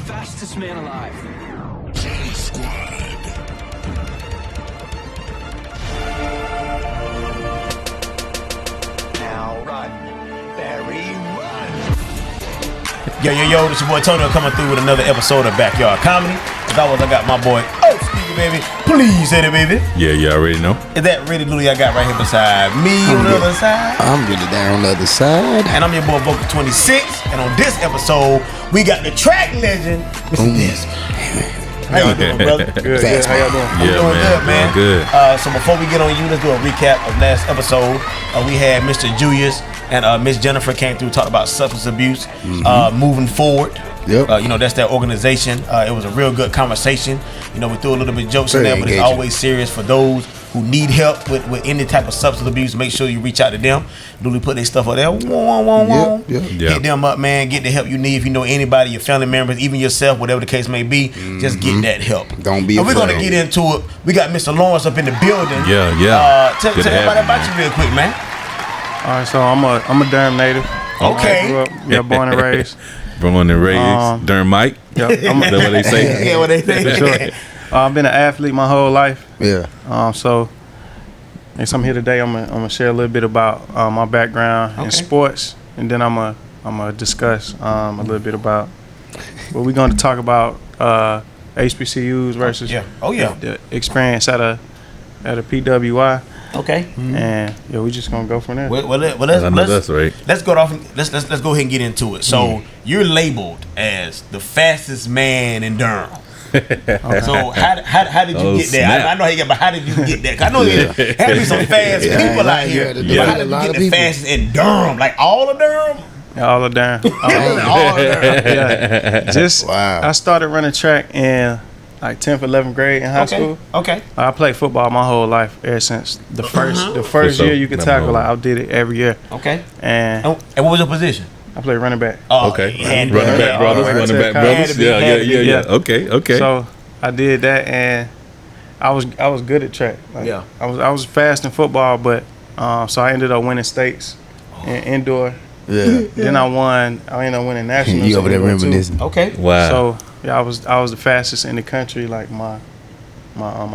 fastest man alive. Squad. Now run, Barry, run. Yo, this your boy Tony coming through with another episode of Backyard Comedy. As always, I got my boy, Stevie, baby. Please say it, baby. Yeah, you already know. Is that really Louie I got right here beside me on the other side? I'm really down on the other side. And I'm your boy, Vocal 26. And on this episode, we got the track legend, Mr. Desmond. How you doing, brother? Good. How y'all doing? I'm doing good, man. Doing good. So before we get on you, let's do a recap of last episode. We had Mr. Julius and Miss Jennifer came through, talked about substance abuse, moving forward. Yep. That's their organization. It was a real good conversation. We threw a little bit of jokes in Very there, but it's engaging. always serious for those who need help with any type of substance abuse. Make sure you reach out to them. Literally put their stuff up there. Yep. Hit them up, man. Get the help you need. If you know anybody, your family members, even yourself, whatever the case may be, just get that help. Don't be And we're afraid. gonna get into it. We got Mr. Lawrence up in the building. Yeah. Tell Good to have everybody you, about you real quick, man. All right, so I'm a Durham native. Okay. Grew up, born and raised. Born and raised. Durham Mike. Yep. Is that what they say? Yeah, what they say. For sure. I've been an athlete my whole life. Yeah. So as I'm here today, I'm gonna share a little bit about my background in sports, and then I'm gonna discuss a little bit about what we're going to talk about HBCUs versus the experience at a PWI. Okay. And we just gonna go from there. Well, I know that's right. let's go off. Let's go ahead and get into it. So you're labeled as the fastest man in Durham. So how did you get there? I know how you get, but how did you get there? 'Cause I know there had to be some fast people out here. Yeah. How did you get the fastest in Durham? Like all of Durham? All of Durham. All of Durham. Yeah. I started running track in like 10th, 11th grade in high school. Okay. I played football my whole life ever since the first For sure. year you could tackle. Like I did it every year. Okay. And And what was your position? I played running back. Oh, Okay. and Running back brothers. Had Running to back be- brothers. had to Yeah. yeah. Okay. So I did that, and I was good at track. Like, Yeah. I was fast in football, but so I ended up winning states in indoor. Yeah. Then I ended up winning nationals. You over there in indoor, too. reminiscing. Okay. Wow. So I was the fastest in the country, like my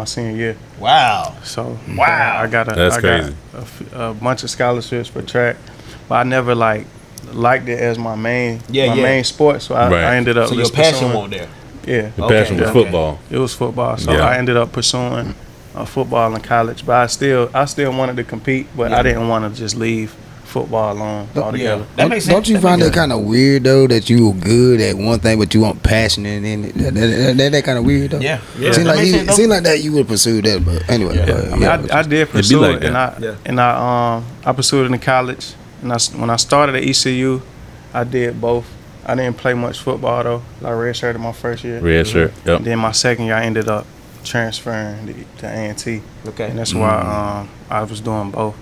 senior year. Wow. So Wow. I got That's crazy. a bunch of scholarships for track, but I never liked it as my main main sport. So I ended up So your just passion pursuing- wasn't there. Yeah, The passion was Okay. football. it was football. So Yeah. I ended up pursuing football in college, but I still wanted to compete, but Yeah. I didn't want to just leave football alone altogether. That makes sense. Don't you find that kind of weird though, that you were good at one thing but you weren't passionate in it? That kind of weird though. Yeah. Seemed That makes sense, though. like that you would pursue that, but anyway. I did pursue like it, that. and I pursued it in college. And when I started at ECU, I did both. I didn't play much football though. I redshirted my first year. Red shirt. Yep. And then my second year, I ended up transferring to A&T. Okay. And that's why I was doing both.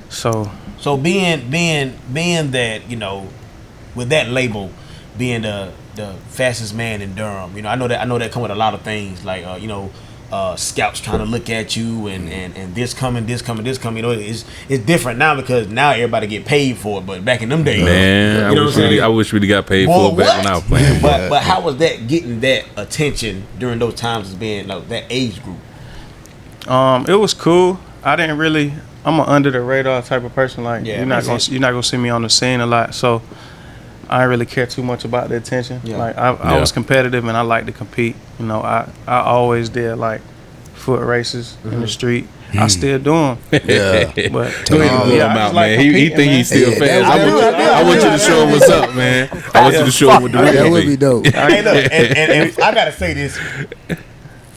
So being that, with that label, being the fastest man in Durham, I know that come with a lot of things, like scouts trying to look at you and this coming. It's different now because now everybody get paid for it, but back in them days, Man, I wish we got paid for it back when I was playing. But how was that getting that attention during those times as being that age group? it was cool. I'm an under the radar type of person. Like Yeah, you're not makes gonna see me on the scene a lot. So I didn't really care too much about the attention. Yeah. Like I was competitive and I like to compete. I always did like foot races in the street. I still do them. Yeah. But Go ahead and blow him I just out, like man. He competing, think he's still Yeah, fast. that I want you to show him what's up, man. I want you to show him what the That real would be dope. Hey, look, and I gotta say this: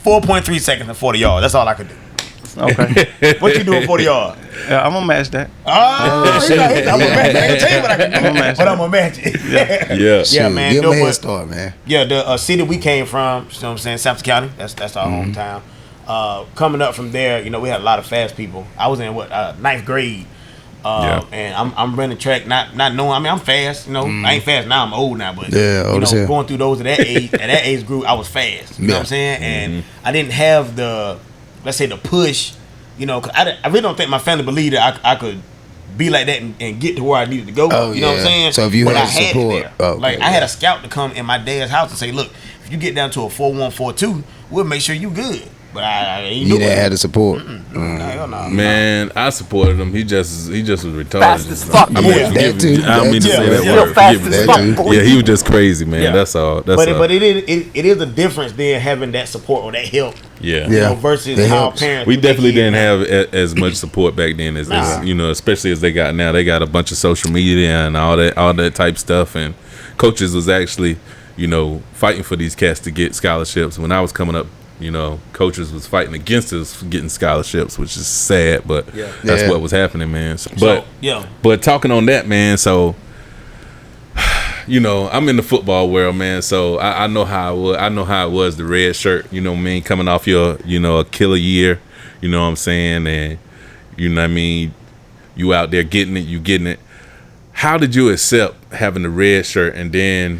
4.3 seconds and 40 yards. That's all I could do. Okay. What you doing 40 yards? Yeah, I'm gonna match that. I'm gonna match it. I ain't tell you what I can do, I'm gonna match but it. I'm gonna match it. Yeah. Yeah, man. Give no, him a head but- start, man. Yeah, the city we came from, you know what I'm saying, Sampson County. That's our hometown. Coming up from there, we had a lot of fast people. I was in ninth grade, and I'm running track, not knowing. I mean, I'm fast. I ain't fast now. I'm old now, but old as hell. going through those at that age group, I was fast. You know what I'm saying? And I didn't have the, let's say, the push. 'Cause I really don't think my family believed that I could be like that and get to where I needed to go. Oh, you know what I'm yeah. saying? So if you But had I had it support, there. oh, okay, like I had yeah. a scout to come in my dad's house and say, look, if you get down to a 4-1-4-2, we'll make sure you good. But I ain't You doing didn't it. have the support. Hell no. Man, I supported him. He just was retarded. Fast as fuck, I mean, yeah. forgive That too. me. I don't mean to That say too. that Yeah. word. Real fast Forgive me. as That fuck, too. boy. Yeah, he was just crazy, man. Yeah. That's all. That's But all. it is a difference then having that support or that help. Yeah. You Yeah. know, versus It how helps. parents. We do their definitely kids didn't now. have as much support back then as Nah. you know, especially as they got now. They got a bunch of social media and all that type stuff. And coaches was actually, you know, fighting for these cats to get scholarships. When I was coming up, you know, coaches was fighting against us getting scholarships, which is sad, but that's Yeah. what was happening, man. So, yeah. But talking on that, man, so you know, I'm in the football world, man. So I know how it was. I know how it was, the red shirt. You know what I mean? Coming off your, you know, a killer year. You know what I'm saying? And you know what I mean? You out there getting it. You getting it. How did you accept having the red shirt? And then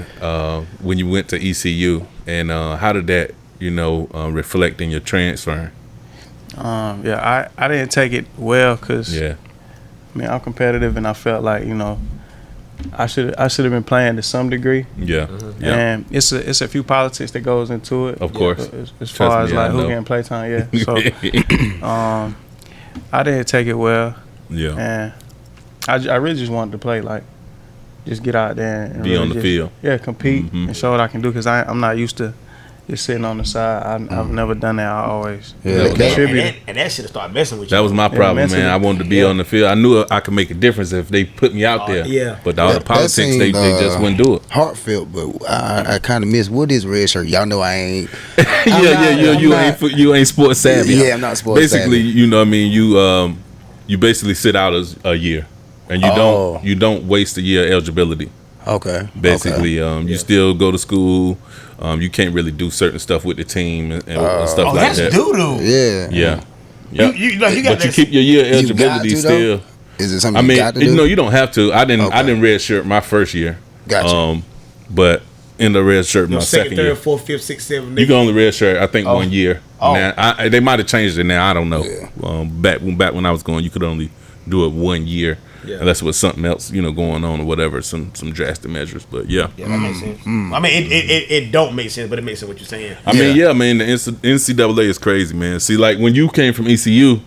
when you went to ECU, and how did that, you know, reflect in your transfer? Yeah, I didn't take it well because Yeah. I mean I'm competitive and I felt like, you know, I should have been playing to some degree. Yeah. Yeah. And it's a few politics that goes into it. Of course. As Trust far as me, I like who know. getting playtime, yeah. So I didn't take it well, Yeah. and I really just wanted to play, like just get out there and Be really on the just, field. yeah, compete Mhm. and show what I can do because I'm not used to just sitting on the side. I've never done that. I always Yeah, contributed. And that should have started messing with you. That was my problem, mentally. man. I wanted to be Yeah. on the field. I knew I could make a difference if they put me out there. yeah. But all the politics, seemed, they just wouldn't do it. Heartfelt, but I kind of miss what is red shirt. Y'all know I ain't. You ain't sports savvy. Yeah, I'm not sports Basically, savvy. you know what I mean. You basically sit out as a year, and you don't waste a year eligibility. Okay. Basically, you still go to school. You can't really do certain stuff with the team and stuff Oh, like that's that. doo doo. Yeah. Yeah. Yeah. You got But you that. keep your year got eligibility to, though? still. Is it something I mean, you got to do? no, you don't have to. I didn't Okay. red shirt my first year. Gotcha. But in the red shirt my second, second third, year. fourth, fifth, sixth, seventh. You can only red shirt, I think, 1 year. Oh. Now, they might have changed it now. I don't know. Yeah. Back when I was going, you could only do it 1 year, Yeah. unless it was something else, you know, going on or whatever, some drastic measures. But yeah, Yeah, that makes sense. I mean, it don't make sense, but it makes sense what you're saying. I mean, man, the NCAA is crazy, man. See, like when you came from ECU,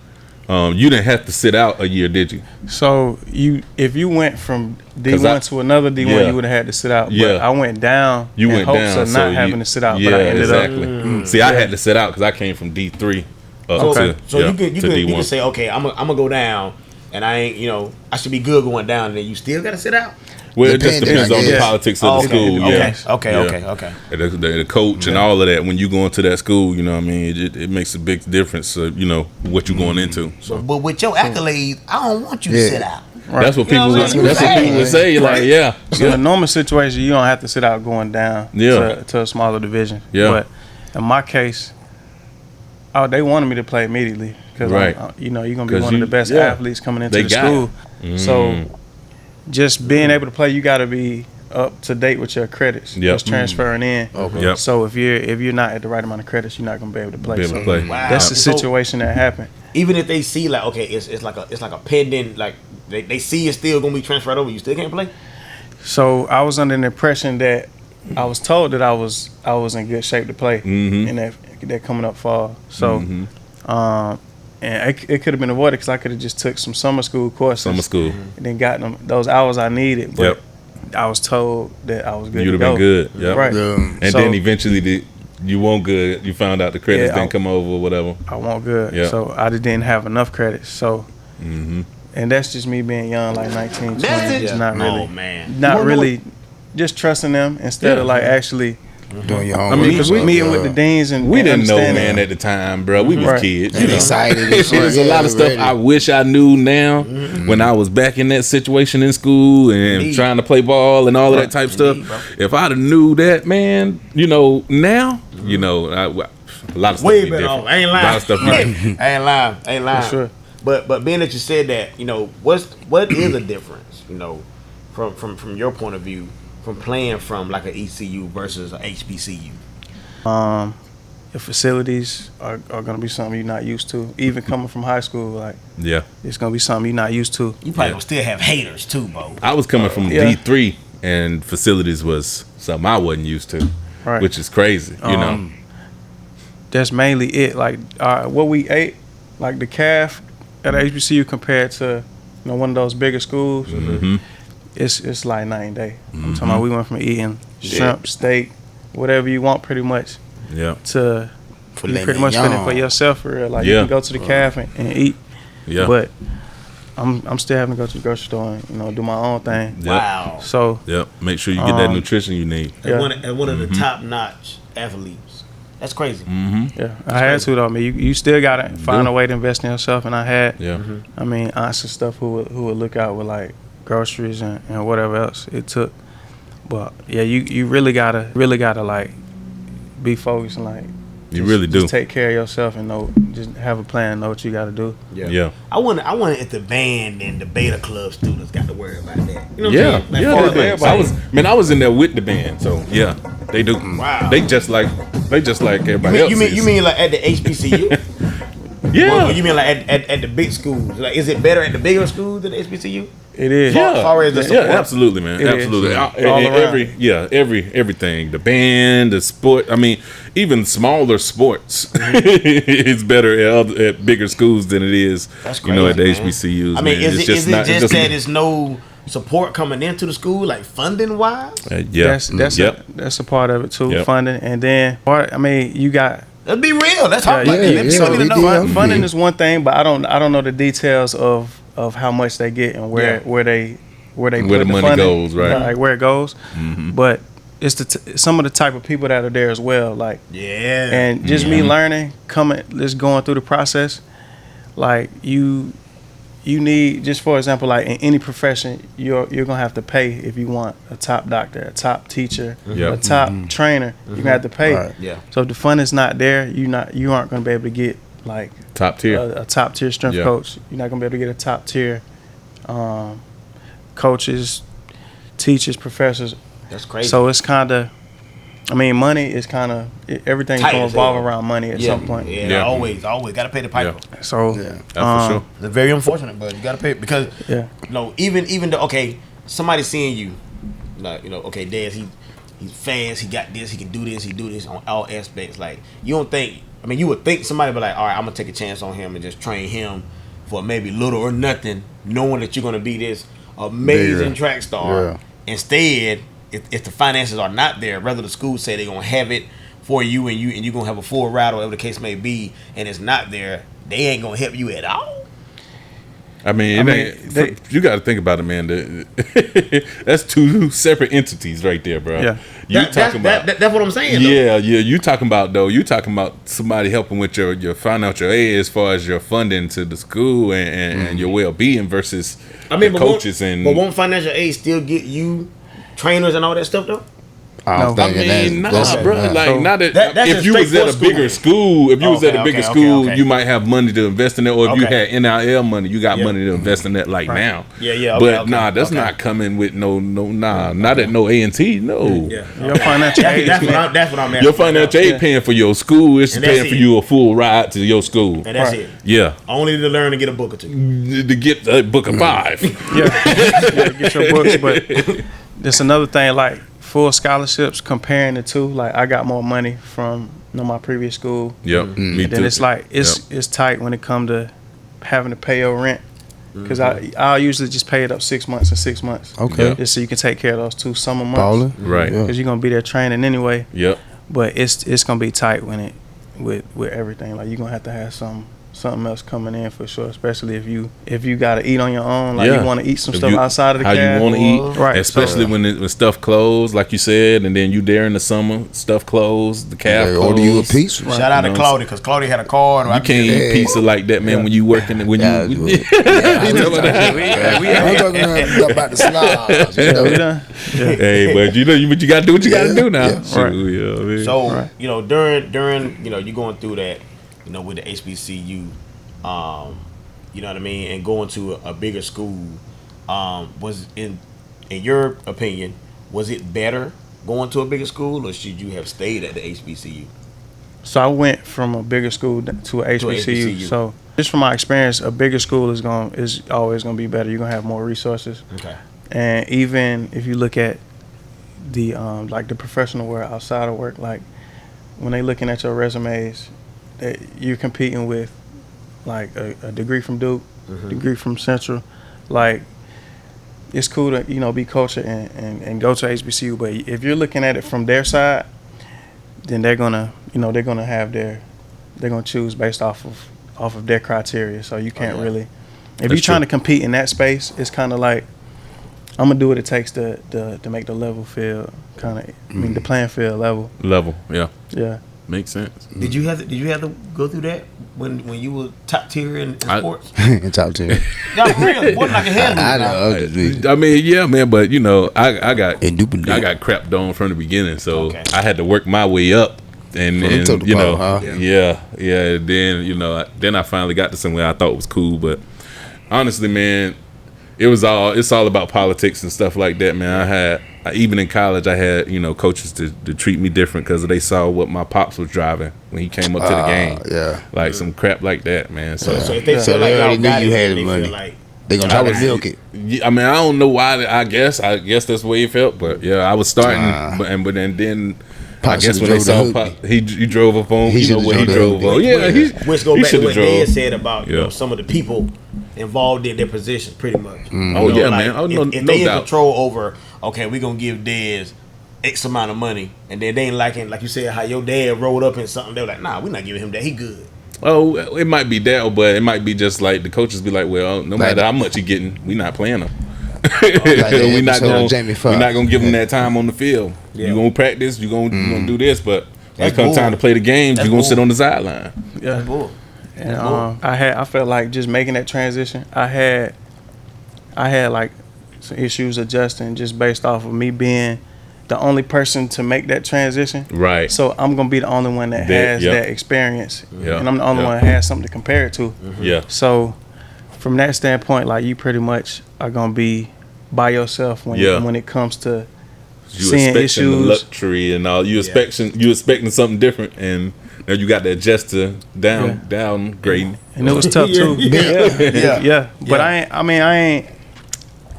you didn't have to sit out a year, did you? So if you went from 'Cause D1 to another D1, yeah. you would have had to sit out. Yeah. But I went down. You in went hopes down, of so not having to sit out. Yeah, But I ended exactly. up. See, I had to sit out because I came from D3 up to So you can D1. say, okay, I'm gonna go down, and I ain't, I should be good going down, and then you still gotta sit out. Well, it just Depending, depends I on the guess. politics of the Okay. school. Okay. Yeah. Okay. Yeah. Okay. And the coach and all of that. When you go into that school, you know what I mean, it makes a big difference. You know what you're going into. So But with your accolades, I don't want you to Yeah. sit out. that's what You know people. what I'm saying? That's what people would say. Like, yeah, So in a normal situation, you don't have to sit out going down Yeah. to a smaller division. Yeah. But in my case, they wanted me to play immediately because Right. you're gonna be 'Cause one of the best yeah. athletes coming into They the got school. it. So just being able to play, you got to be up to date with your credits. Yep. Just transferring in. Okay. Yep. So if you're not at the right amount of credits, you're not gonna be able to play. Be able So to play. Wow. that's the So situation that happened. even if they see like, okay, it's like a pending, like they see it's still gonna be transferred over, you still can't play. So I was under the impression that I was told that I was in good shape to play in that coming up fall. So, and it could have been avoided because I could have just took some summer school courses, summer school. and then got them those hours I needed. But Yep. I was told that I was good. You'd to have been go. good. Yep. Right. And So- then eventually you weren't good. You found out the credits Yeah, didn't come over or whatever. I want good. Yeah. So I just didn't have enough credits. So, and that's just me being young, like 19, 20. It's not really, Oh man. not really, just trusting them instead of like actually Doing your I homework. mean, because we meeting with the deans and We and didn't know, understanding. man, at the time, bro. We was Right. kids. You And know. excited. and There's shit. a lot Yeah, of stuff ready. I wish I knew now when I was back in that situation in school and Indeed. trying to play ball and all of that type Indeed, stuff. If I'd have knew that, man, now, a lot of stuff Way be better different. off. I ain't A lying. lot of stuff be different. I ain't lying. For sure. But being that you said that, what is the difference, from your point of view, from playing from like an ECU versus a HBCU? your facilities are gonna be something you're not used to. Even coming from high school, like Yeah. it's gonna be something you're not used to. You probably gonna still have haters too, Bo. I was coming from Yeah. D3, and facilities was something I wasn't used to, Right. which is crazy. You know. That's mainly it. Like what we ate, like the calf at HBCU compared to one of those bigger schools, it's like night and day. I'm talking about we went from eating shrimp, steak, whatever you want, pretty much, Yeah. to you Filet pretty much spend it mignon. for yourself for real. Like Yeah. you can go to the calf and eat, Yeah. but I'm still having to go to the grocery store and do my own thing. Yep. Wow. So Yep. Make sure you get that nutrition you need. Yeah. As one of the top notch athletes. That's crazy. yeah, I had to though. I mean, you still gotta find a way to invest in yourself, and I had. Yeah. I mean, aunts and stuff who would look out with like groceries and whatever else it took. But yeah, you really gotta like be focused and like You really do. just take care of yourself and just have a plan and know what you gotta do. Yeah. I wonder if the band and the beta club students got to worry about that. You know what Yeah. I'm saying? Like, Yeah. for They do. everybody. I was in there with the band, so yeah, they do. Wow. They just like everybody else. You mean like at the HBCU? Yeah. Or you mean like at the big schools? Like, is it better at the bigger schools than the HBCU? It is. Yeah. far as the support? absolutely, man. It is. Absolutely. All And everything. The band, the sport. I mean, even smaller sports is better at bigger schools than it is, That's at the crazy, man. HBCUs. I mean, man. is it just that it's no support coming into the school, like funding wise? Yeah. That's a part of it too, Yep. funding, and then I mean you got. Let's be real. Let's talk Yeah, about yeah, it. yeah. People need to know. Yeah. Funding is one thing, but I don't know the details of how much they get and where they put the the money funding, goes, right. Like where it goes. But it's some of the type of people that are there as well. Like Yeah. and just me learning, just going through the process. Like you need, just for example, like in any profession, you're gonna have to pay if you want a top doctor, a top teacher, Yep. a top trainer. You're gonna have to pay. Right. Yeah. So if the fund is not there, you aren't gonna be able to get like Top tier. a top tier strength Yeah. coach. You're not gonna be able to get a top tier coaches, teachers, professors. That's crazy. So it's kind of, I mean, money is kind of everything's Tight gonna as revolve hell. aron money at yeah. some point. Yeah. Yeah. Always got to pay the piper. So That's for sure. It's very unfortunate, but you got to pay it because yeah, even though somebody seeing you, like okay, Dez, he's fast, he got this, he can do this on all aspects. Like you don't think, I mean, you would think somebody would be like, all right, I'm gonna take a chance on him and just train him for maybe little or nothing, knowing that you're gonna be this amazing Yeah. track star. Yeah. Instead, if the finances are not there, rather the school say they're gonna have it for you and you're gonna have a full ride or whatever the case may be, and it's not there, they ain't gonna help you at all. I mean, you got to think about it, man. That's two separate entities right there, bro. Yeah. That's what I'm saying. Though. Yeah. You talking about somebody helping with your financial aid as far as your funding to the school and your well being versus the coaches but won't financial aid still get you trainers and all that stuff though? I'm No. I thinking mean, that's bro. nah. Like, So not that, that's if a you was straight at a for bigger school, if you was at a bigger Okay, school, okay. you might have money to invest in it. Or if you Okay. had NIL money, you got Yeah. money to invest in that now. Yeah, But okay, that's okay. not coming with not at no A&T. No. Yeah. your financial aid. That's what I'm asking. Your financial aid Yeah. paying for your school. It's And that's paying for it. you a full ride to your school. And that's Right. it. Yeah. Only to learn to get a book or two. To get a book of 5. yeah, get your books. But there's another thing, like full scholarships. Comparing the two, like I got more money from my previous school. Yep. Me Then too. it's like it's tight when it come to having to pay your rent. Because I'll usually just pay it up 6 months and 6 months. Okay. Yeah. Just so you can take care of those 2 summer months. Balling. Right. Yeah. Because you're gonna be there training anyway. Yep. But it's gonna be tight when it with everything. Like you're gonna have to have something else coming in for sure. Especially if you gotta eat on your own. Like Yeah. you want to eat some If stuff you- outside of the how cab. you want to eat, Right. Especially when stuff closed, like you said, and then you there in the summer, stuff closed, the cab They closed. order you a piece. Shout out to You know, Claudia because Claudia had a card. You can't eat pizza like that, man. When you working, when Yeah, you. we I'm talking about the slobs. You Yeah, we know? done. Yeah. Hey, but you got to do what you got to do now. Yeah. Shoot, Right. yeah, I mean. So during you going through that, with the HBCU, you know what I mean, and going to a bigger school, was in your opinion, was it better going to a bigger school, or should you have stayed at the HBCU? So I went from a bigger school to a HBCU. So just from my experience, a bigger school is always gonna be better. You're gonna have more resources. Okay. And even if you look at the like the professional world outside of work, like when they looking at your resumes, that you're competing with like a degree from Duke, degree from Central, like it's cool to be cultured and go to HBCU. But if you're looking at it from their side, then they're gonna choose based off of their criteria. So you can't really, if you're trying to compete in that space, it's kind of like I'm gonna do what it takes to make the level field kind of, I mean the playing field level. Yeah. Makes sense. Did you have to go through that when you were top tier in sports? Top tier. No, for real. What like a head I mean, yeah, man, but I got crapped on from the beginning, so I had to work my way up, and then then I finally got to somewhere I thought was cool. But honestly, man, it's all about politics and stuff like that, man. Even in college, I had coaches to treat me different because they saw what my pops was driving when he came up to the game. Like some crap like that, man. So if they feel like already y'all knew you had they money. feel like They gonna try to milk it. Yeah, I mean, I don't know why. I guess that's the way it felt. But yeah, I was starting, but then I guess when they saw Pop, he drove up on what he drove on. Yeah, which go back to what drove. Dad said about some of the people involved in their positions, pretty much. Man. If they in doubt. control over, okay, we gonna give Dez X amount of money, and then they ain't liking, like you said, how your dad rolled up in something. They were like, nah, we're not giving him that. He good. Oh, it might be that, but it might be just like the coaches be like, well, no matter how much he getting, we not playing him. We're not gonna give him that time on the field. You gonna practice, you gonna do this, but when it comes time to play the games, you gonna sit on the sideline. Yeah. And I felt like just making that transition, I had like some issues adjusting just based off of me being the only person to make that transition. Right. So I'm gonna be the only one that has that experience, and I'm the only one that has something to compare it to. Yeah. So from that standpoint, like you pretty much are gonna be by yourself when it comes to seeing issues, the luxury and all. You expecting something different, and now you got to adjust to downgrading. And it was tough too. But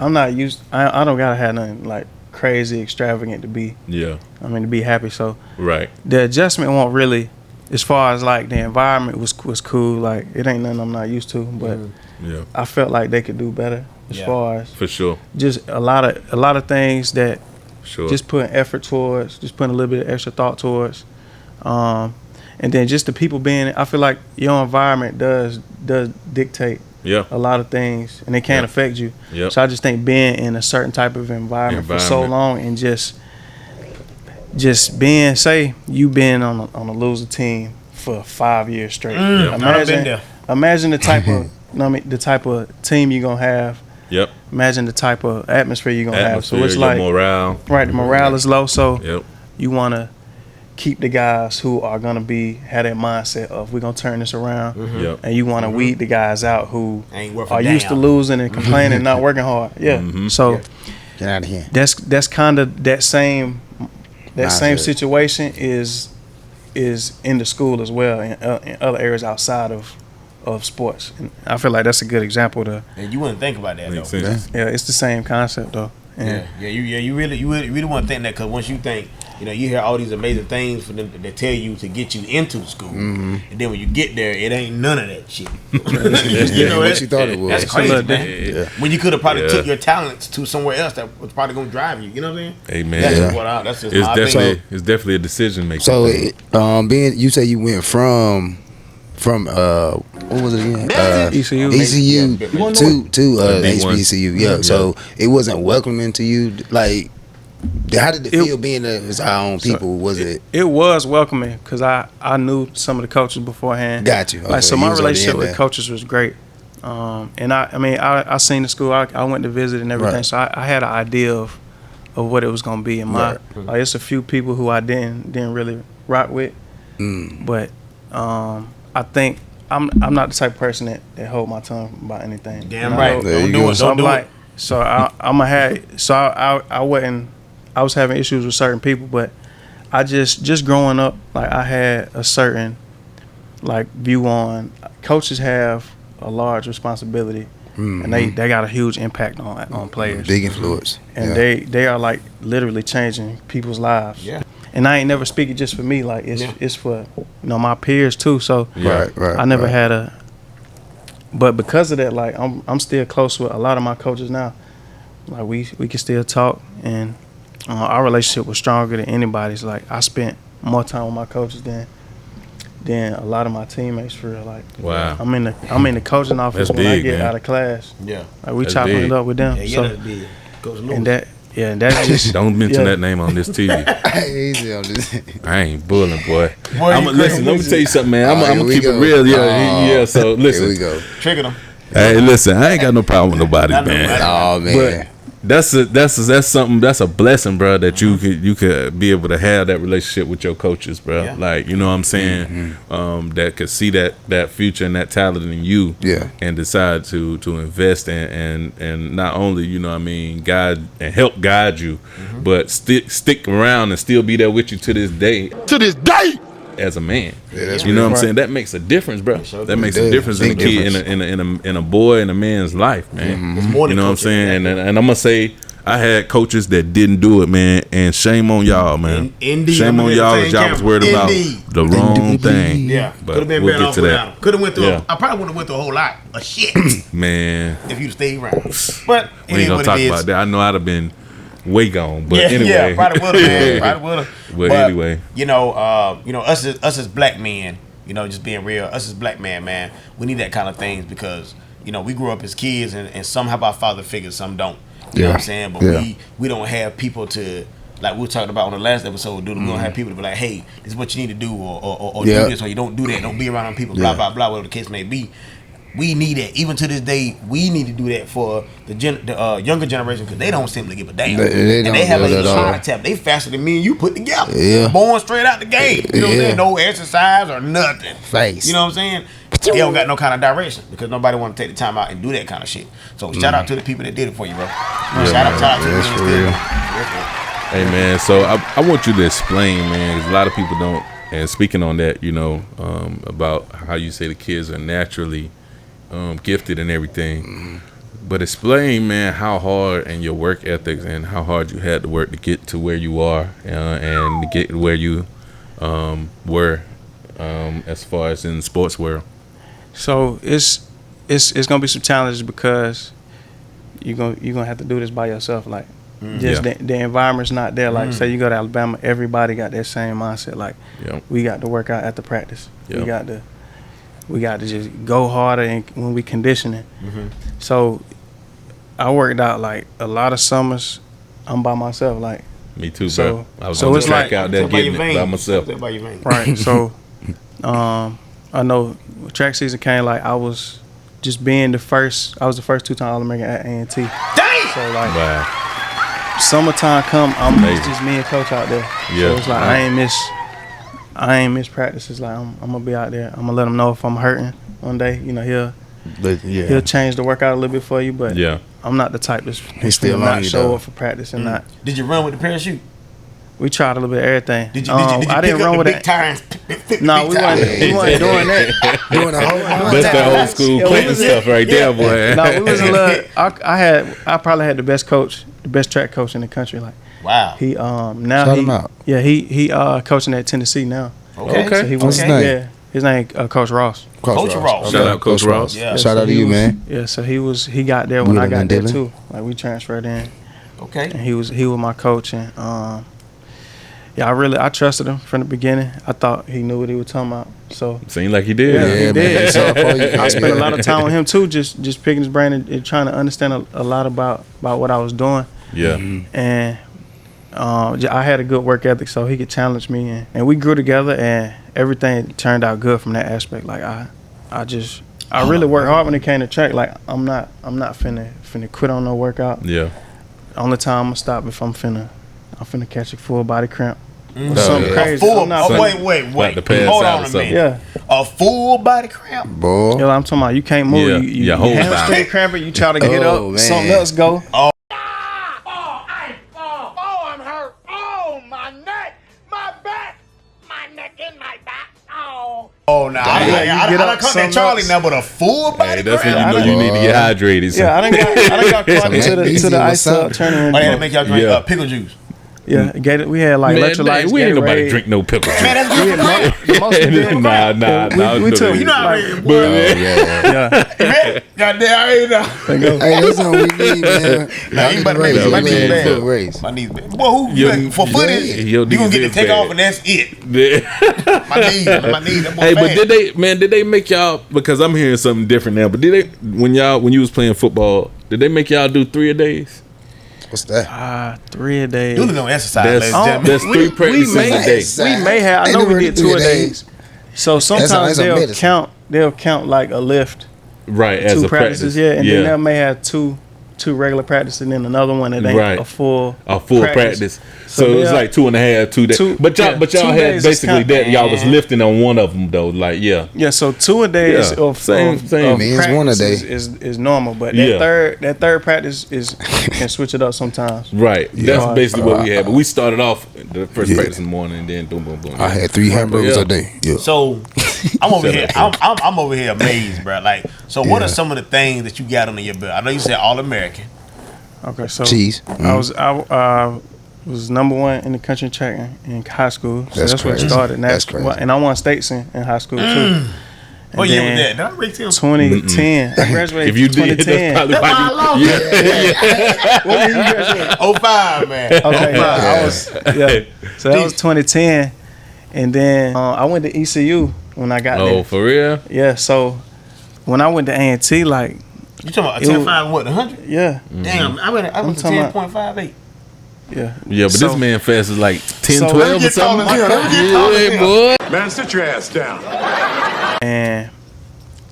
I'm not used. I don't gotta have nothing like crazy extravagant to be. Yeah. I mean, to be happy. So right. The adjustment won't really, as far as like the environment was cool. Like it ain't nothing I'm not used to, but I felt like they could do better as far as for sure. Just a lot of things that just putting effort towards, just putting a little bit of extra thought towards, and then just the people being. I feel like your environment does dictate a lot of things, and it can affect you. So I just think being in a certain type of environment for so long and just being, say you been on a loser team for 5 years straight. Imagine the type of the type of team you're gonna have. Imagine the type of atmosphere you're gonna have. So it's like morale. Right, the morale is low, so you wanna keep the guys who are gonna have that mindset of we're gonna turn this around, and you want to weed the guys out who are used to losing and complaining and not working hard. So get out of here. That's kind of that same situation is in the school as well, in other areas outside of sports. And I feel like that's a good example to. And you wouldn't think about that though. Yeah, it's the same concept though. You really want to think that, because once you think, you hear all these amazing things for them that tell you to get you into school, and then when you get there, it ain't none of that shit. What you thought it was. That's crazy, man. When you could have probably took your talents to somewhere else that was probably gonna drive you. You know what I'm saying? Amen. That's just it's definitely a decision making. So, you say you went from what was it again? ECU to HBCU. Yeah. So it wasn't welcoming to you. Like, how did it feel being our own people? Was it? It was welcoming because I knew some of the coaches beforehand. Got you. Okay. So my relationship with coaches was great. And I seen the school. I went to visit and everything. Right. So I had an idea of what it was gonna be. And it's a few people who I didn't really rock with, but. I think I'm not the type of person that hold my tongue about anything. Damn right. Don't do it. So I was having issues with certain people, but I just growing up, like I had a certain like view on coaches have a large responsibility, and they got a huge impact on players. Big influence, and they are like literally changing people's lives. Yeah. And I ain't never speaking just for me, like it's for my peers too. So right. I never had a, but because of that, like I'm still close with a lot of my coaches now. Like we can still talk, and our relationship was stronger than anybody's. Like I spent more time with my coaches than a lot of my teammates for real. Like I'm in the coaching office That's when I big, get man. out of class. Yeah. Like we That's chopping big. it up with them. Yeah, So that's big. Coach Lewis. and that's just Don't mention that name on this TV. Easy on this. I ain't bullying, boy. you Listen, let me tell you something, man. I'm Here gonna we keep go. it real. Yeah. So Here listen. we go. Trigger them. Hey, listen. I ain't got no problem with nobody, I know, man. Oh man. That's something. That's a blessing, bro. That you could be able to have that relationship with your coaches, bro. Yeah. Like, you know what I'm saying? That could see that future and that talent in you. Yeah. And decide to invest and not only, you know what I mean, guide and help guide you, but stick around and still be there with you to this day. To this day. As a man, Yeah, that's you know what I'm right. saying. That makes a difference, bro. That makes a does. difference in a Big kid, difference. in a boy, in a man's life, man. It's more You than know what I'm coaching, saying? man. And I'm gonna say, I had coaches that didn't do it, man, and shame on y'all, man. Indeed. Shame I'm on gonna y'all say that y'all was camera. worried about Indeed. the wrong thing. Yeah. But Could have been we'll better get off to without that. him. Could have went through. Yeah. I probably wouldn't have went through a whole lot of shit Man, if you'd stayed around. But it we ain't is gonna what talk it is. about that. I know I'd have been way gone, but anyway. Yeah, probably would have, man. Probably would have. But anyway. you know, us as black men, you know, just being real, us as black men, man, we need that kind of things because, you know, we grew up as kids and some have our father figures, some don't. You know what I'm saying? But we don't have people to, like we were talking about on the last episode, dude, we don't have people to be like, hey, this is what you need to do or do this or you don't do that, don't be around them people, blah, blah, blah, whatever the case may be. We need that. Even to this day, we need to do that for the younger generation because they don't simply give a damn. They and don't they have do a it at all. shot tap. They faster than me and you put together. Yeah. Born straight out the game. You know what I'm Yeah. saying? No exercise or nothing. Face. You know what I'm saying? They don't got no kind of direction because nobody want to take the time out and do that kind of shit. So shout out to the people that did it for you, bro. Shout out to the That's people for real. that Hey man, so I want you to explain, man, because a lot of people don't. And speaking on that, you know, about how you say the kids are naturally gifted and everything, but explain, man, how hard and your work ethics and how hard you had to work to get to where you are and to get where you were as far as in the sports world. So it's gonna be some challenges because you're gonna have to do this by yourself. Like just the environment's not there. Like say you go to Alabama, everybody got that same mindset. Like we got to work out after practice. We got to just go harder when we conditioning. So I worked out like a lot of summers. I'm by myself. Like Me too, So- bro. I was so on the it's track like- out there getting it by myself. right. So I know when track season came, like I was just being the first. I was the first 2-time All-American at A&T. Dang! So like Wow. summertime come, Amazing. it's just me and coach out there. Yeah. So it's like I ain't miss practices. Like I'm gonna be out there. I'm gonna let him know if I'm hurting one day. You know he'll change the workout a little bit for you, but Yeah. I'm not the type that's still not on you, show though. up for practice and not. Did you run with the parachute? We tried a little bit of everything. Did you I didn't pick run up with the that. big tires? No, we wasn't doing that. Doing a whole That's the old school Yeah, we Clinton was stuff right there, boy. No, we was a little. I probably had the best coach, the best track coach in the country. Like Wow. he now Shout he him out. yeah he coaching at Tennessee now. Okay. So he What's was his name? yeah his name Coach Ross. Coach Ross. Shout out Coach Ross. Yeah. Shout out to you, man. Yeah, so he got there when I Dylan got there Dylan. too. Like we transferred in, Okay. and he was my coach, and I trusted him from the beginning. I thought he knew what he was talking about. So Seemed like he did. Yeah, Yeah, he man. did. It's all for you. I spent a lot of time with him too, just picking his brain and trying to understand a lot about what I was doing. Yeah. And I had a good work ethic, so he could challenge me, and we grew together, and everything turned out good from that aspect. Like I really worked hard when it came to track. Like I'm not finna quit on no workout. Yeah. Only time I'm gonna stop if I'm finna catch a full body cramp. Or Oh, something yeah. crazy. Full, I'm not wait. About to pass Hold out on or a something. minute. Yeah, A full body cramp? Boy. you know what I'm talking about. You can't move. Yeah, You your whole hamstring body. cramping. You try to get Oh, up. man. Something else go. I'm hurt. Oh, my neck, my back. Oh, nah. I don't call that Charlie now, but a full body. Hey, that's when you know you need to get hydrated. So. Yeah, I done got caught into the ice tub turning. I had to make y'all drink pickle juice. Yeah, we had like electrolytes. We ain't nobody drink no pickle juice. Man, that's good. Nah. We took. You know how I mean, boy. Yeah. Goddamn, I ain't know. Hey, that's what we need, man. Nah, you better make my knees bad. My knees bad. Boy, who for footage? You gonna get to take off and that's it. My knees. Hey, but did they make y'all? Because I'm hearing something different now. But did they when you was playing football? Did they make y'all do 3-a-days? What's that? 3-a-days. You don't exercise. That's 3 practices a day. We may have. I know we did 2-a-days. So sometimes they'll count like a lift. Right, as 2 a practices, practice. and then they may have two regular practices, and then another one that ain't a full practice. So it's like 2.5, 2 days. But y'all had basically that y'all was lifting on one of them though. Like Yeah, so 2-a-days of same. Means 1 a day is normal, but that third practice can switch it up sometimes. Right, that's basically what we had. But we started off the first practice in the morning, and then boom. I had 3 hamburgers a day. Yeah. So I'm over here. I'm over here amazed, bro. Like, so what are some of the things that you got under your belt? I know you said All-American. Okay, so cheese. I was number 1 in the country in track in high school. So that's where it started. That's crazy. And I won states in high school too. What year was that? Did I reach him? 2010. I graduated if you in 2010. Did, that's probably why you. What year you graduated? 05, man. Okay, So that was 2010, and then I went to ECU when I got there. Oh, for real? Yeah. So when I went to A&T, like. You talking about a 10.5 what, 100? Yeah. Damn, I went to 10.58. Yeah. Yeah, but this man fast is like 10, 12 or something. Yeah, boy. Man, sit your ass down. And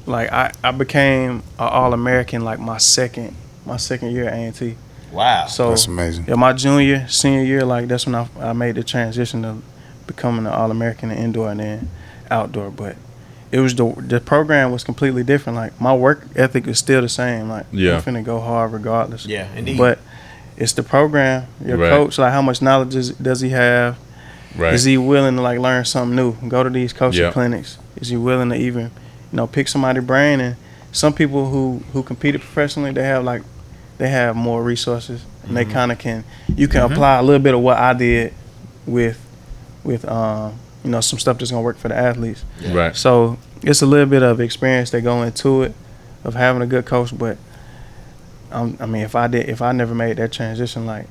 like I became an All-American like my second year at A&T. Wow. So that's amazing. Yeah, my senior year, like that's when I made the transition to becoming an All-American in indoor and then outdoor. But it was the program was completely different. Like my work ethic is still the same. Like I'm finna go hard regardless. Yeah, indeed. But it's the program, your coach. Like how much knowledge does he have? Right. Is he willing to like learn something new? Go to these coaching clinics. Is he willing to even, pick somebody's brain? And some people who competed professionally, they have more resources, and they kind of can apply a little bit of what I did with some stuff that's gonna work for the athletes. Yeah. Right. So it's a little bit of experience that go into it, of having a good coach. But I mean, if I never made that transition, like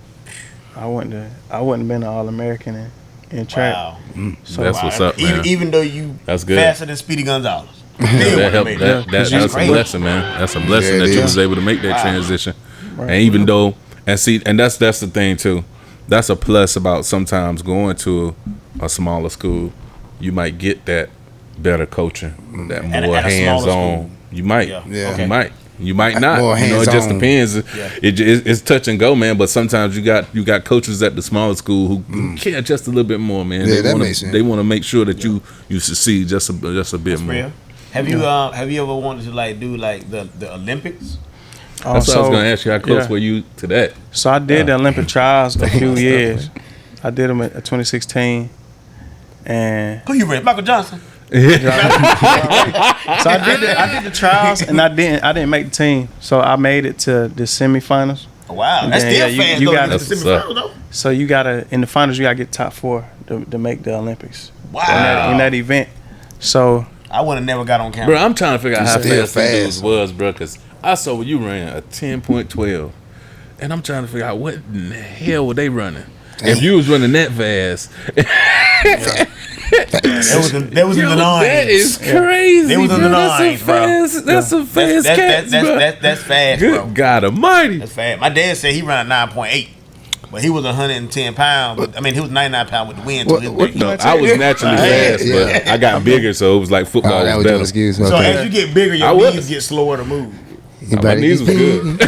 I wouldn't have been an All-American in track. Wow. So that's what's up, man. Even though you that's good. faster than Speedy Gonzalez. That helped. That's a blessing, man. That's a blessing that you was able to make that transition. Right. And even though, and that's the thing too. That's a plus about sometimes going to a smaller school. You might get that better coaching, that more hands-on. You might, you might not. It just depends. It's touch and go, man. But sometimes you got coaches at the smaller school who care just a little bit more, man. Yeah, they want to make sure that you succeed just a bit more. Real. Have you ever wanted to do the Olympics? That's what I was gonna ask you. How close were you to that? So I did the Olympic trials a few years. I did them in 2016, and who you read? Michael Johnson. So I did the trials, and I didn't make the team. So I made it to the semifinals. Wow, that's still fast. You got the semifinals though. So you gotta in the finals, you gotta get top 4 to make the Olympics. Wow, in that event. So I would have never got on camera. Bro, I'm trying to figure out how fast these was, bro, because I saw you ran a 10.12, and I'm trying to figure out what in the hell were they running. If you was running that fast, that was in the 9s. That is crazy. They was in the 9s, bro. That's a fast catch, bro. That's fast, bro. Good God Almighty. That's fast. My dad said he ran 9.8. But he was 110 pounds. But, I mean, he was 99 pounds with the wind. I was naturally fast, but I got bigger, so it was like football was better. So as you get bigger, your knees get slower to move. My knees was good.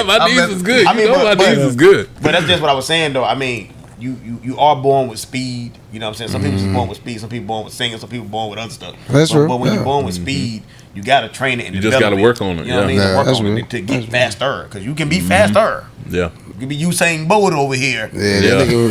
My knees was good. My knees was good. But that's just what I was saying, though. I mean, you are born with speed. You know what I'm saying? Some people are born with speed. Some people born with singing. Some people born with other stuff. That's true. But when you're born with speed, you got to train it and develop it. You just got to work on it. You know what I mean? Work on it to get faster. Because you can be faster. Yeah. You can be Usain Bolt over here. Yeah. That's real.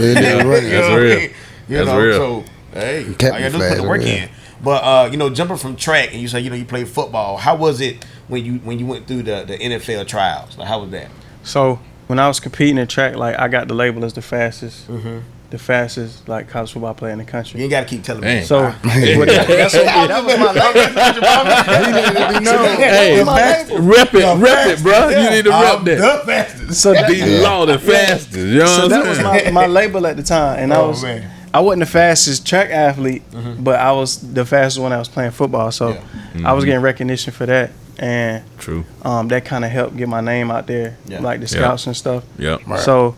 That's real. So Hey, all you Captain gotta do is put the flag work over in. But jumping from track, and you say you played football. How was it when you went through the NFL trials? Like, how was that? So when I was competing in track, like I got the label as the fastest like college football player in the country. You ain't gotta keep telling me. Dang. So that was my label. Hey, rep it, bro. You need to rep that. The fastest. So that, Be law the fastest. You know so what that I'm was saying? my label at the time, and Man. I wasn't the fastest track athlete, but I was the fastest when I was playing football. So I was getting recognition for that, and True. that kind of helped get my name out there, Yeah. like the scouts and stuff. Yep. So,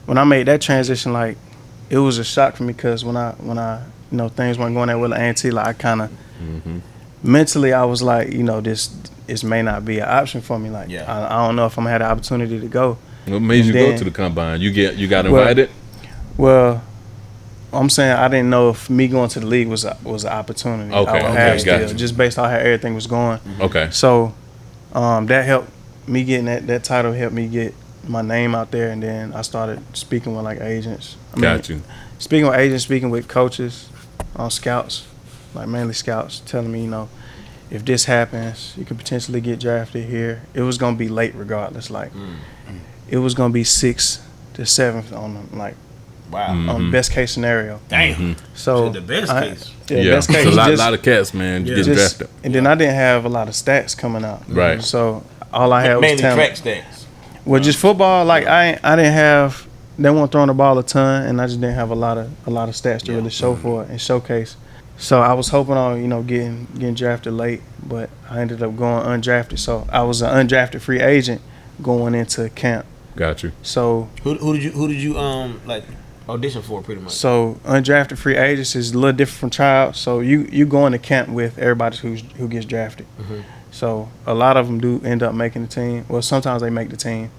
when I made that transition, like it was a shock for me because when I things weren't going that well at A&T, like I kind of mentally I was like, this may not be an option for me. Like I don't know if I'm gonna have the opportunity to go. What made you go to the combine? You got invited? Well, I'm saying I didn't know if me going to the league was an opportunity. Okay, I would have still, gotcha. just based on how everything was going. Okay. So that helped me getting that title, helped me get my name out there, and then I started speaking with like agents. Got you. Speaking with agents, speaking with coaches, scouts, like mainly scouts, telling me, if this happens, you could potentially get drafted here. It was gonna be late regardless. Like it was gonna be 6th to 7th on on best case scenario. Damn. So the best case. Yeah, best case. it's a just- lot of cats, man, get just- drafted. And then I didn't have a lot of stats coming out. Right. So all I had was Mainly talent. track stats. Well, just football. Like I didn't have. They weren't throwing the ball a ton, and I just didn't have a lot of stats to really show for it and showcase. So I was hoping on getting drafted late, but I ended up going undrafted. So I was an undrafted free agent going into camp. Got you. So Who did you like audition for pretty much? So undrafted free agents is a little different from tryouts. So you go into camp with everybody who gets drafted. So a lot of them do end up making the team. Well, sometimes they make the team.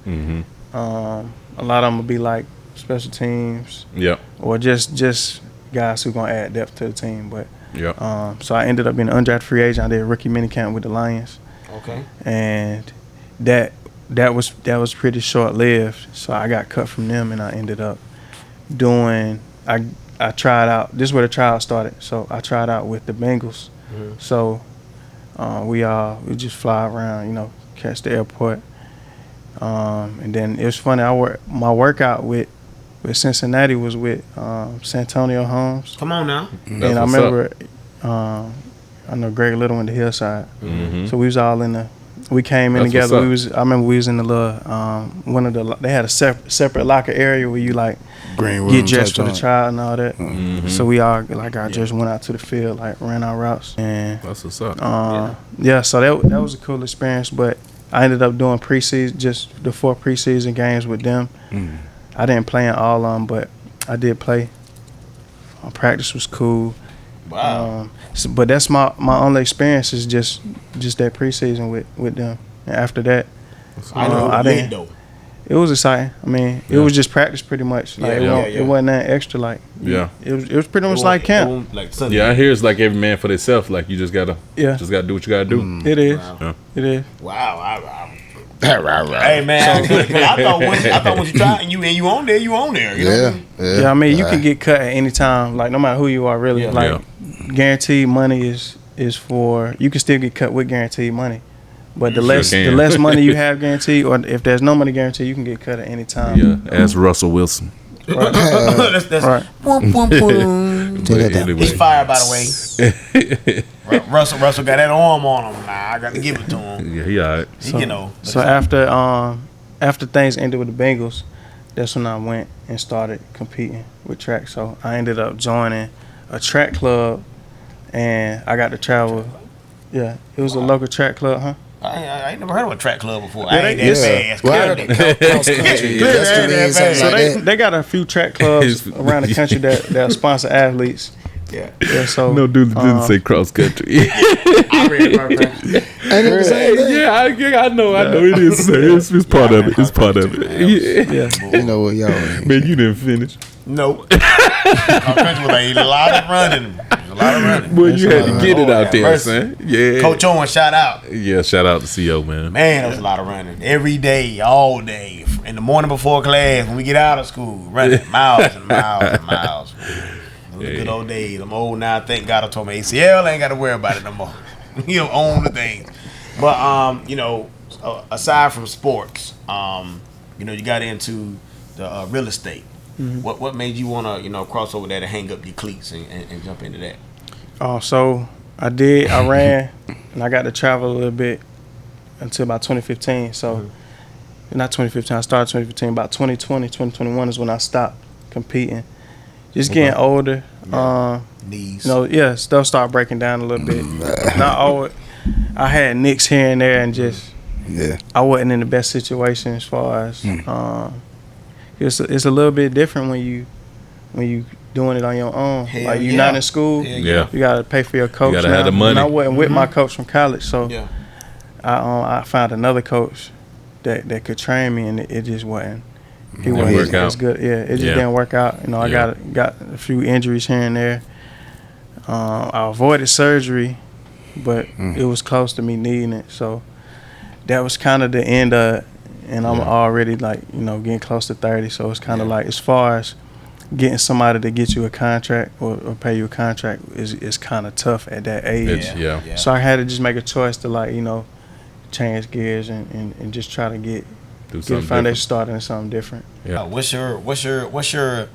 A lot of them will be like special teams. Yep. Or just guys who gonna add depth to the team. But Yep. so I ended up being an undrafted free agent. I did a rookie mini camp with the Lions. Okay. And that was pretty short lived. So I got cut from them, and I ended up doing. I tried out. This is where the trial started. So I tried out with the Bengals. So we just fly around, catch the airport. And then it was funny. My workout with Cincinnati was with Santonio Holmes. Come on now. And I remember, I know Greg Little in the Hillside. So we was all in the. We came in That's together. what's I remember we was in the little they had a separate locker area where you like Green get room dressed for type the trial and all that. So we all just went out to the field, like ran our routes, and That's what's up. so that was a cool experience. But I ended up doing preseason, just the 4 preseason games with them. I didn't play in all of them, but I did play. Practice was cool. Wow. But that's my only experience is just that preseason with them. And after that, I know I I didn't. though. It was exciting. I mean, it was just practice pretty much. Like it wasn't that extra. Like it was pretty much like camp. Like Sunday. Yeah, I hear it's like every man for themselves. Like you just gotta do what you gotta do. It is. Yeah. It is. Wow. Hey man, I thought when you tried and you on there, you on there. You know what I mean? Yeah, I mean, you can get cut at any time. Like no matter who you are, really. Guaranteed money is for you can still get cut with guaranteed money. But the less money you have guaranteed, or if there's no money guaranteed, you can get cut at any time. Yeah, ask Russell Wilson. That's Right. Boom, boom, boom. Anyway. He's fired, by the way. Russell got that arm on him. Nah, I got to give it to him. Yeah, he all right. So after things ended with the Bengals, that's when I went and started competing with track. So I ended up joining a track club, and I got to travel. Yeah, it was a local track club, huh? I ain't never heard of a track club before. Yeah, I ain't that fast. Well, I heard of cross country. That's something So like they got a few track clubs around the country that sponsor athletes. Yeah. So No, dude didn't say cross country. I read it. Ain't it the same thing? Yeah, I know. It is. It's part of it. It's part of it. yeah. You know what, y'all ain't. Man, you didn't finish. Nope. Our country was a lot of running. Boy, you had to get it out there, mercy. son. Yeah. Coach Owen, shout out. Yeah, shout out to CO, man. Man, it was a lot of running. Every day, all day. And in the morning before class, when we get out of school, running miles and miles and miles. Those good old days. I'm old now. Thank God I told me ACL. I ain't got to worry about it no more. You know, own the things. But you know, aside from sports, you know, you got into the real estate. What made you want to, you know, cross over there to hang up your cleats and jump into that? So I did. I ran, and I got to travel a little bit until about 2015. So not 2015. I started 2015. About 2020, 2021 is when I stopped competing. Just getting older. Knees. You know, stuff started breaking down a little bit. Not always. I had nicks here and there, and just I wasn't in the best situation as far as it's a little bit different when you doing it on your own. Like you're not in school. You gotta pay for your coach. You gotta have the money. And I wasn't with my coach from college, so I found another coach that could train me, and it just wasn't. It wasn't as good. It just didn't work out. You know, I got a few injuries here and there. I avoided surgery, but it was close to me needing it. So that was kind of the end of it. And I'm already, like, you know, getting close to 30. So it's kind of like, as far as getting somebody to get you a contract or pay you a contract is kind of tough at that age. So I had to just make a choice to, like, you know, change gears and just try to get the foundation started in something different. What's your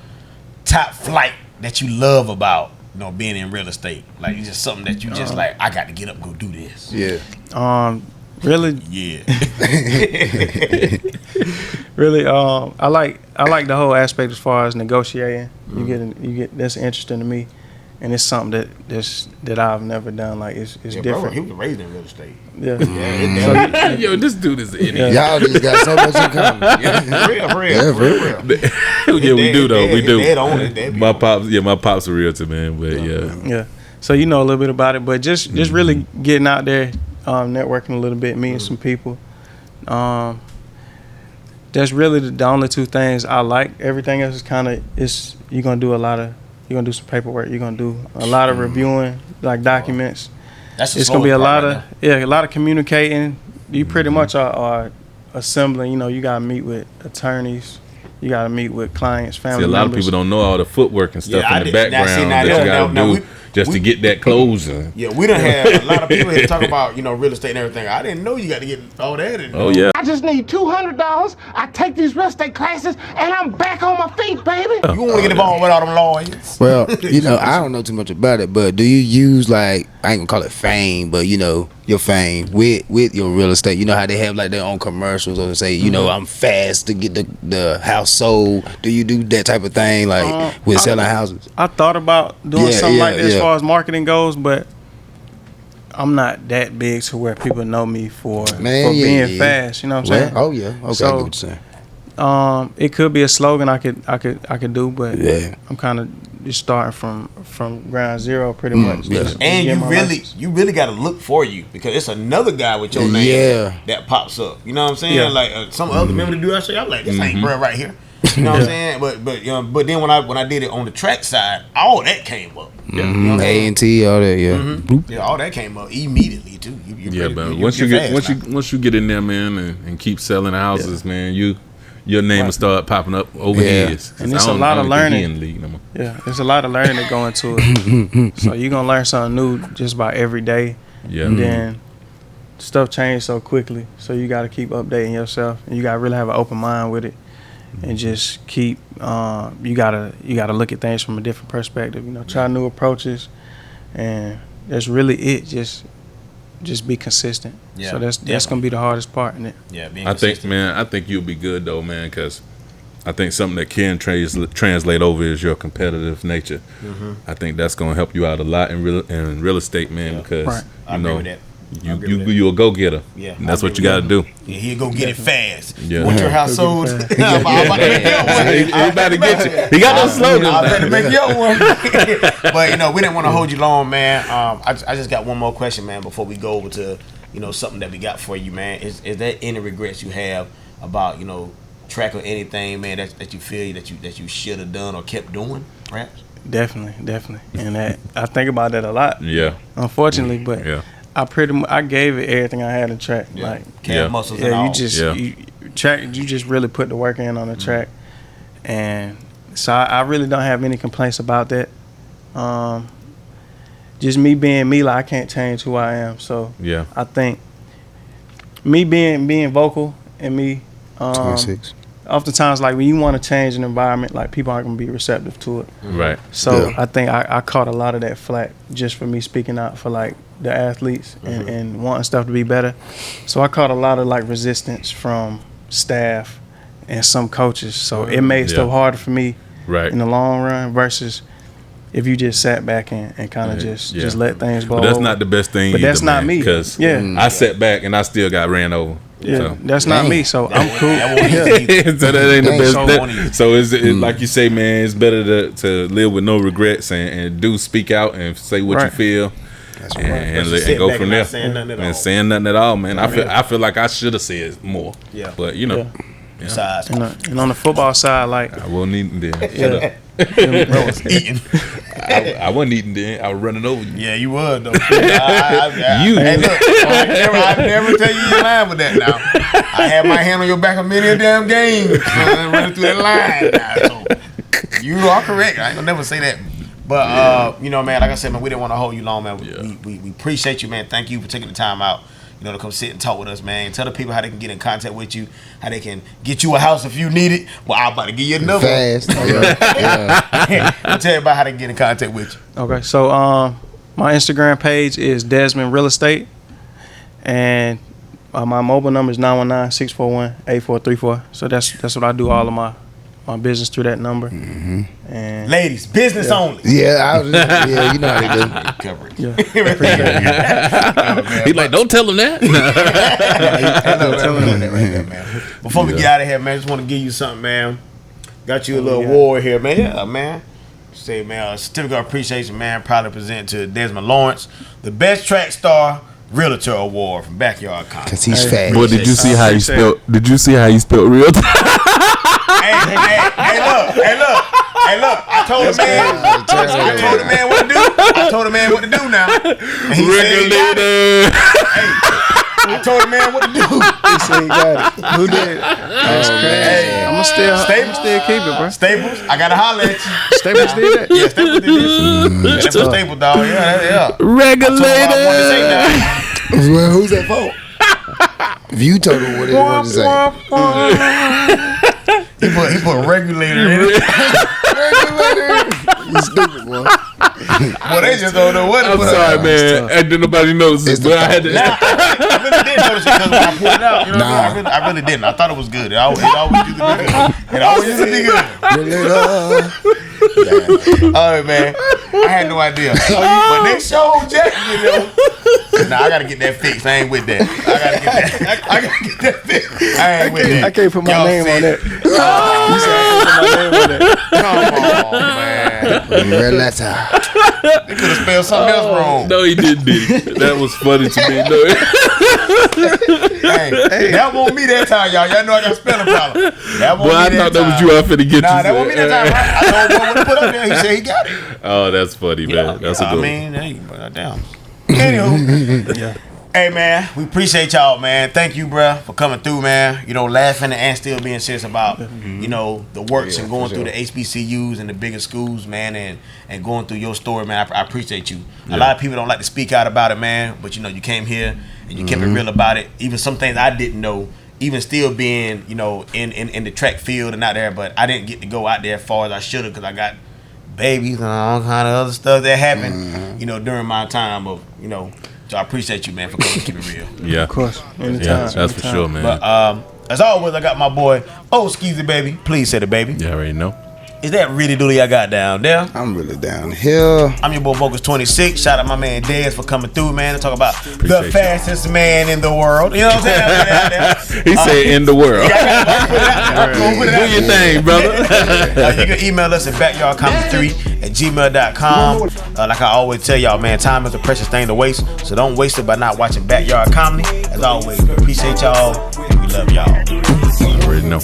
top flight that you love about, you know, being in real estate? Like, it's just something that you just like, I got to get up and go do this. Really? Really, I like the whole aspect as far as negotiating. You get that's interesting to me, and it's something that I've never done. Like, it's different. Bro, he was raised in real estate. Yo, this dude is an idiot. Y'all just got so much in common. For real. Yeah, we do though. We do. They own it. My pops a realtor, man. But So you know a little bit about it, but just really getting out there, networking a little bit, meeting some people. That's really the only two things I like. Everything else is kind of you're gonna do some paperwork. You're gonna do a lot of reviewing, like documents. It's gonna be a lot of communicating. You pretty much are assembling. You know, you gotta meet with attorneys. You gotta meet with clients, family members. A lot of people don't know all the footwork and stuff in the background that you gotta do just to get that closing. We done had a lot of people here talk about, you know, real estate and everything. I didn't know you got to get all that. I just need $200. I take these real estate classes, and I'm back on my feet, baby. You want to get involved with all them lawyers? Well, you know, I don't know too much about it, but do you use, like, I ain't gonna call it fame, but, you know, your fame with your real estate? You know how they have, like, their own commercials or say, you know, I'm fast to get the house sold. Do you do that type of thing, like, with selling houses? I thought about doing something like that as far as marketing goes, but I'm not that big to where people know me for being fast. You know what I'm saying? Oh yeah. Okay, so, I get what you're saying. It could be a slogan I could do, but I'm kind of just starting from ground zero, pretty much. And you really got to look for you, because it's another guy with your name that pops up. You know what I'm saying? Like some other member to do that shit. I'm like, this ain't bro right here. You know what I'm saying? But then when I did it on the track side, all that came up. You know what A&T, all that, all that came up immediately too. But once you get in there, man, and keep selling houses, man, your name will start popping up over years. And it's a lot of learning. There's a lot of learning that go into it. So you're gonna learn something new just about every day. And then stuff changes so quickly, so you got to keep updating yourself, and you got to really have an open mind with it. And just keep you gotta look at things from a different perspective. You know, try new approaches, and that's really it. Just be consistent. So that's gonna be the hardest part in it. Being consistent. I think you'll be good though, man, because I think something that can translate over is your competitive nature. I think that's gonna help you out a lot in real estate, man, because I agree with that. You a go getter. And that's what you got to do. He'll go get it fast. Want your house sold? I'm about to get you. He got no slogan. I'm about to make your one. But, you know, we didn't want to hold you long, man. I just got one more question, man, before we go over to, you know, something that we got for you, man. Is there any regrets you have about, you know, track or anything, man, that you feel that you should have done or kept doing, perhaps? Definitely. And I think about that a lot. Unfortunately, but I gave it everything I had in track. Like calf muscles and all. You track, you just really put the work in on the track, and so I really don't have any complaints about that. Just me being me, like I can't change who I am. So Yeah. I think me being vocal and me 26. oftentimes, like when you want to change an environment, like people aren't gonna be receptive to it. Right. So Yeah. I think I caught a lot of that flack just for me speaking out for like the athletes and wanting stuff to be better. So I caught a lot of like resistance from staff and some coaches. So it made stuff harder for me Right. in the long run versus if you just sat back and kind of just let things blow But that's over. not the best thing. But that's not me. Because I sat back and I still got ran over. Yeah, So. that's not me. So I'm cool. So that ain't the Dang. best. So So is it like you say, man? It's better to live with no regrets and do speak out and say what you Right. feel, That's and, right. and, Versus and go sit from back there. and not saying nothing at all. And saying nothing at all, man. I feel like I should have said more. Yeah. But you know, Besides, And on the football side, like I wasn't eating then. yeah, eating. I wasn't eating then. I was running over you. Yeah, you would though. You. Hey, look, I never tell you you're lying with that. Now, I had my hand on your back a many a damn game, running through that line. Now, so you are correct. I ain't gonna never say that. But you know, man, like I said, man, we didn't want to hold you long, man. We appreciate you, man. Thank you for taking the time out, you know, to come sit and talk with us, man. Tell the people how they can get in contact with you, how they can get you a house if you need it. Well, I'm about to give you another Fast. Yeah. I'll tell you about how they can get in contact with you. okay. So my Instagram page is Desmond Real Estate, and my mobile number is 919-641-8434. So that's what I do all of my business through that number. And Ladies, business only. Yeah, yeah, you know how they do. Cover it. yeah, He's like, don't tell him that. Before we get out of here, man, I just want to give you something, man. Got you a little award here, man. Yeah, man. Say, man, a certificate of appreciation, man. Proudly present to Desmond Lawrence, the best track star Realtor Award from Backyard Comedy. Cause he's fat. Boy, did you see how you spelled? Did you see how you spelled real? Hey, look. I told the man what to do. I told the man what to do now. And he said he got it. Hey, I told the man what to do. He said he got it. who did? That's crazy. Hey, I'm gonna still keep it, bro. Staples, I gotta holler at you. Staples did that. Yeah, Staples did this. That's from Staples, dog. Yeah. Regulator. Well, who's that for? If you told him what he wanted to say. He put a regulator in it. Regulator. You stupid, boy. Well, they just don't know what to I'm put. sorry, man. And then nobody knows It's it, the but I had to. I really didn't notice it because when I pulled it out, you know what I mean? I really didn't. I thought it was good. It always used to be good. It always used to be good. All right, man. I had no idea. But they showed Jack, you know. Nah, I gotta get that fixed. I ain't with that. I gotta get that fixed. I ain't with that. I can't put my Y'all name see on it. that. You said I can't put my name on that. Come on, man. Relentless. They could have spelled something else wrong. No, he didn't. That was funny to me. No. Hey, that won't me that time, y'all. Y'all know I got a spelling problem. That won't Boy, I me thought that that was time. you. I finna get Nah, you. that won't me that time. I told him what to put up there. He said he got it. Oh, that's funny, man. That's a good I one. mean, hey, damn. Anywho, hey man, we appreciate y'all, man. Thank you, bruh, for coming through, man. You know, laughing and still being serious about, you know, the works and going through the HBCUs and the bigger schools, man, and going through your story, man. I appreciate you. A lot of people don't like to speak out about it, man, but you know, you came here and you kept it real about it. Even some things I didn't know, even still being, you know, in the track field and out there, but I didn't get to go out there as far as I should have because I got babies and all kind of other stuff that happened, you know, during my time of, you know. So I appreciate you, man, for coming to keep it real. Yeah. Of course. Anytime. Yeah, that's for sure, man. But as always, I got my boy, Skeezy Baby. Please say the baby. You already know. Is that really dooley I got down there? I'm really down here. I'm your boy Vocus 26. Shout out my man Dez for coming through, man, to talk about Appreciate the fastest man in the world. You know what I'm saying? I put it out there. He said in the world. Do your thing, brother. You can email us at backyardcomedy3@gmail.com. Like I always tell y'all, man, time is a precious thing to waste, so don't waste it by not watching Backyard Comedy. As always, we appreciate y'all and we love y'all. Already know.